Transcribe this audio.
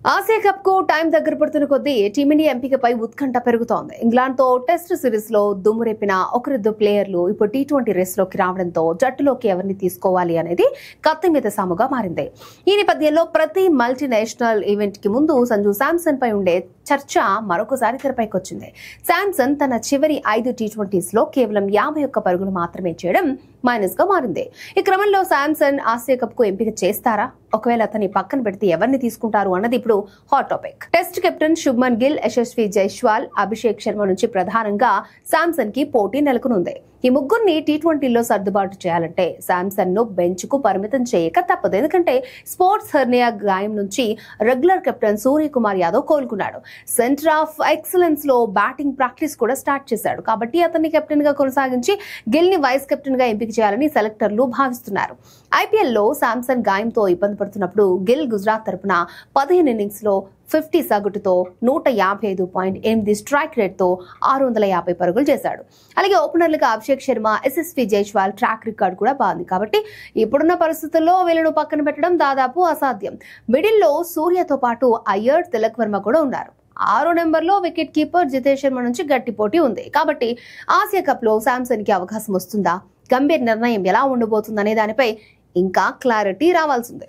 Asia cup కు time దగ్గర పడుతున్న కొద్దీ టీమిండియా ఎంపికపై ఉత్కంఠ పెరుగుతోంది. ఇంగ్లాండ్ తో టెస్ట్ సిరీస్ లో దుమ్మురేపిన ఒకరిద్దరు ప్లేయర్లు ఇప్పుడు టీ20 రేస్ లోకి రావడంతో జట్టులోకి ఎవరిని తీసుకోవాలి అనేది కత్తి మీద సాముగా మారింది. ఈ నేపథ్యంలో ప్రతి మల్టీనేషనల్ ఈవెంట్ కి ముందు సంజు శాంసన్ పై ఉండే చర్చ మరొకసారి తెరపైకొచ్చింది. శాంసన్ తన చివరి 5 టీ20s లో కేవలం 51 పరుగులు మాత్రమే చేయడం మైనస్ గా మారింది. ఈ క్రమంలో శాంసన్ ఆసియా కప్ కు ఎంపిక చేస్తారా? ఒకవేళ అతని పక్కన పెడితే ఎవరిని తీసుకుంటారు అన్నది ఇప్పుడు hot topic. Test captain Shubman Gill, Yashasvi Jaiswal, Abhishek Sharma నుంచి ప్రధానంగా శాంసన్ కి పోటీ నెలకొనుంది. ఈ ముగ్గురిని టీ20లో సర్దుబాటు చేయాలంటే శాంసన్ ను బెంచ్ కు పరిమితం చేయక తప్పదు. ఎందుకంటే స్పోర్ట్స్ హెర్నియా గాయం నుంచి రెగ్యులర్ కెప్టెన్ సూర్యకుమార్ యాదవ్ కోలుకున్నాడు. సెంటర్ ఆఫ్ ఎక్సలెన్స్ లో బ్యాటింగ్ ప్రాక్టీస్ కూడా స్టార్ట్ చేశాడు. కాబట్టి అతన్ని కెప్టెన్ గా కొనసాగించి గిల్ ని వైస్ కెప్టెన్ గా ఎంపిక చేయాలని సెలెక్టర్లు భావిస్తున్నారు. ఐపీఎల్ లో శాంసన్ గాయంతో ఇబ్బంది పడుతున్నప్పుడు గిల్ గుజరాత్ తరపున 15 ఇన్నింగ్స్ లో 50 సగటుతో 155.8 స్ట్రైక్ రేట్ తో 650 పరుగులు చేశాడు. అలాగే ఓపెనర్లుగా అభిషేక్ శర్మ, యశస్వి జైస్వాల్ ట్రాక్ రికార్డ్ కూడా బాగుంది. కాబట్టి ఇప్పుడున్న పరిస్థితుల్లో వీళ్ళను పక్కన పెట్టడం దాదాపు అసాధ్యం. మిడిల్ లో సూర్యతో పాటు అయ్యర్, తిలక్ వర్మ కూడా ఉన్నారు. 6వ నెంబర్లో వికెట్ కీపర్ జితేష్ శర్మ నుంచి గట్టి పోటీ ఉంది. కాబట్టి ఆసియా కప్ లో శాంసన్ కి అవకాశం వస్తుందా? గంభీర్ నిర్ణయం ఎలా ఉండబోతుందనే దానిపై ఇంకా క్లారిటీ రావాల్సిందే.